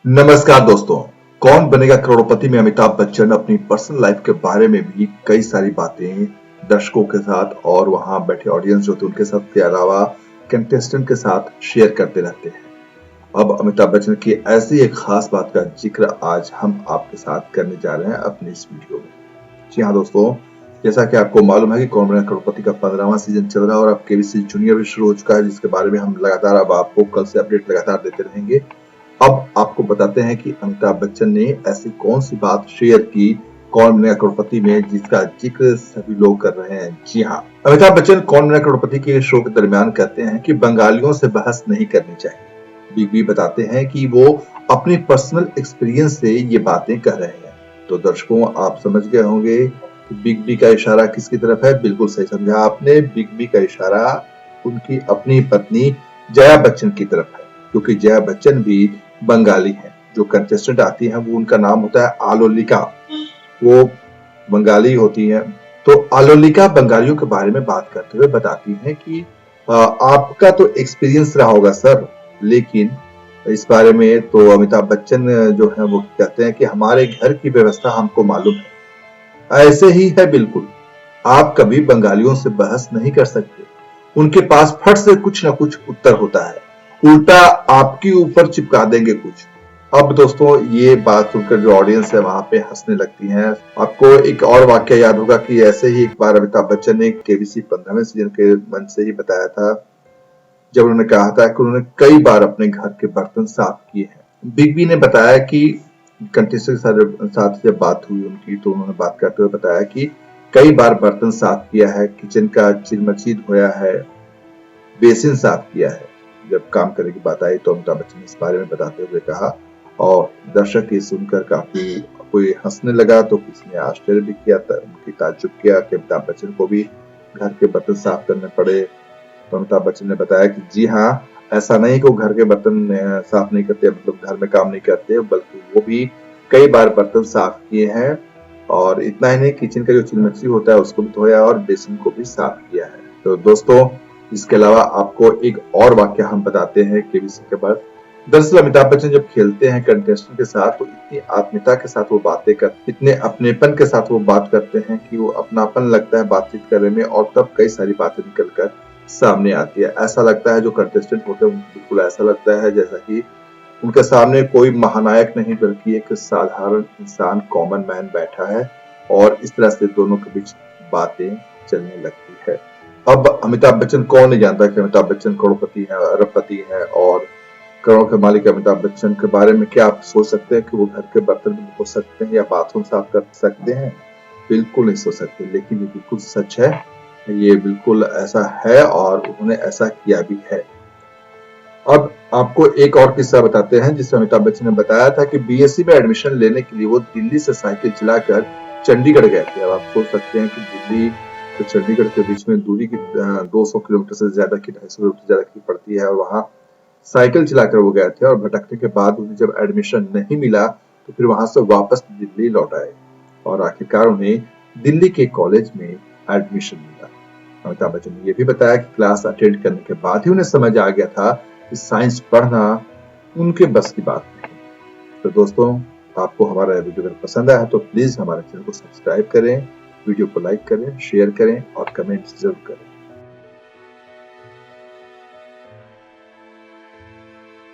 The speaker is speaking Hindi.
नमस्कार दोस्तों। कौन बनेगा करोड़पति में अमिताभ बच्चन अपनी पर्सनल लाइफ के बारे में भी कई सारी बातें दर्शकों के साथ और वहां बैठे ऑडियंस जो थे उनके साथ के अलावा कंटेस्टेंट के साथ शेयर करते रहते हैं। अब अमिताभ बच्चन की ऐसी एक खास बात का जिक्र आज हम आपके साथ करने जा रहे हैं अपनी इस वीडियो में। जी हाँ दोस्तों, जैसा कि आपको मालूम है कि कौन बनेगा करोड़पति का 15वां सीजन चल रहा है और अब केबीसी जूनियर भी शुरू हो चुका है, जिसके बारे में हम लगातार अब आपको कल से अपडेट लगातार देते रहेंगे। अब आपको बताते हैं कि अमिताभ बच्चन ने ऐसी कौन सी बात शेयर की कौन बनेगा करोड़पति में जिसका जिक्र सभी लोग कर रहे हैं। जी हाँ, अमिताभ बच्चन कौन बनेगा करोड़पति के शो के दरमियान कहते हैं कि बंगालियों से बहस नहीं करनी चाहिए। बिग बी बताते हैं कि वो अपनी पर्सनल एक्सपीरियंस से ये बातें कह रहे हैं। तो दर्शकों, आप समझ गए होंगे कि बिग बी का इशारा किसकी तरफ है। बिल्कुल सही समझा आपने, बिग बी का इशारा उनकी अपनी पत्नी जया बच्चन की तरफ है, क्योंकि जया बच्चन भी बंगाली है। जो कंटेस्टेंट आती है वो उनका नाम होता है आलोलिका, वो बंगाली होती है। तो आलोलिका बंगालियों के बारे में बात करते हुए बताती है कि आपका तो एक्सपीरियंस रहा होगा सर, लेकिन इस बारे में तो अमिताभ बच्चन जो है वो कहते हैं कि हमारे घर की व्यवस्था हमको मालूम है। ऐसे ही है बिल्कुल, आप कभी बंगालियों से बहस नहीं कर सकते। उनके पास फट से कुछ ना कुछ उत्तर होता है, उल्टा आपके ऊपर चिपका देंगे कुछ। अब दोस्तों, ये बात सुनकर जो ऑडियंस है वहां पे हंसने लगती है। आपको एक और वाक्य याद होगा कि ऐसे ही एक बार अमिताभ बच्चन ने केबीसी 15वें सीजन के मंच से ही बताया था, जब उन्होंने कहा था कि उन्होंने कई बार अपने घर के बर्तन साफ किए हैं। बिग बी ने बताया कि कंटेस्टेंट के साथ जब बात हुई उनकी, तो उन्होंने बात करते हुए बताया कि कई बार बर्तन साफ किया है, किचन का चिलमची धोया है, बेसिन साफ किया है। जब काम करने की बात आई तो अमिताभ बच्चन ने इस बारे में बताते हुए कहा, और दर्शक ये सुनकर काफी कोई हंसने लगा तो किसी ने आश्चर्य भी किया, उनकी ताज्जुब किया कि अमिताभ बच्चन को भी घर के बर्तन साफ करने पड़े। तो अमिताभ बच्चन ने बताया कि जी हाँ, ऐसा नहीं कि वो घर के बर्तन साफ नहीं करते, मतलब घर में काम नहीं करते, बल्कि वो भी कई बार बर्तन साफ किए हैं। और इतना ही नहीं, किचन का जो चिलमची होता है उसको भी धोया और बेसिन को भी साफ किया है। तो दोस्तों, इसके अलावा आपको एक और वाक्य हम बताते हैं केबीसी के बाद। दरअसल अमिताभ बच्चन जब खेलते हैं कंटेस्टेंट के साथ तो इतनी आत्मीयता के साथ वो बातें कर, इतने अपनेपन के साथ वो बात करते हैं कि वो अपनापन लगता है बातचीत करने में, और तब कई सारी बातें निकलकर सामने आती है। ऐसा लगता है जो कंटेस्टेंट होते हैं बिल्कुल ऐसा लगता है जैसा कि उनके सामने कोई महानायक नहीं बल्कि एक साधारण इंसान, कॉमन मैन बैठा है, और इस तरह से दोनों के बीच बातें चलने लगती है। अब अमिताभ बच्चन कौन नहीं जानता कि अमिताभ बच्चन करोड़पति है, अरबपति है, और करोड़ों के मालिक अमिताभ बच्चन के बारे में क्या आप सोच सकते हैं कि वो घर के बर्तन भी धो सकते हैं या बाथरूम साफ कर सकते हैं? बिल्कुल नहीं सोच सकते, लेकिन ये बिल्कुल सच है, ये बिल्कुल ऐसा है और उन्होंने ऐसा किया भी है। अब आपको एक और किस्सा बताते हैं जिसमें अमिताभ बच्चन ने बताया था कि बीएससी में एडमिशन लेने के लिए वो दिल्ली से साइकिल चलाकर चंडीगढ़ गए थे। अब आप सोच सकते हैं कि दिल्ली तो चंडीगढ़ के बीच में दूरी की 200 किलोमीटर से ज्यादा की, 250 किलोमीटर ज्यादा की पड़ती है, और वहां साइकिल चलाकर वो गए थे। और भटकने के बाद उन्हें जब एडमिशन नहीं मिला तो फिर वहां से वापस दिल्ली लौट आए, और आखिरकार उन्हें दिल्ली के कॉलेज में एडमिशन मिला। अमिताभ बच्चन ने यह भी बताया कि क्लास अटेंड करने के बाद ही उन्हें समझ आ गया था कि साइंस पढ़ना उनके बस की बात नहीं। तो दोस्तों, आपको हमारा वीडियो अगर पसंद आया तो प्लीज हमारे चैनल को सब्सक्राइब करें, वीडियो को लाइक करें, शेयर करें और कमेंट जरूर करें।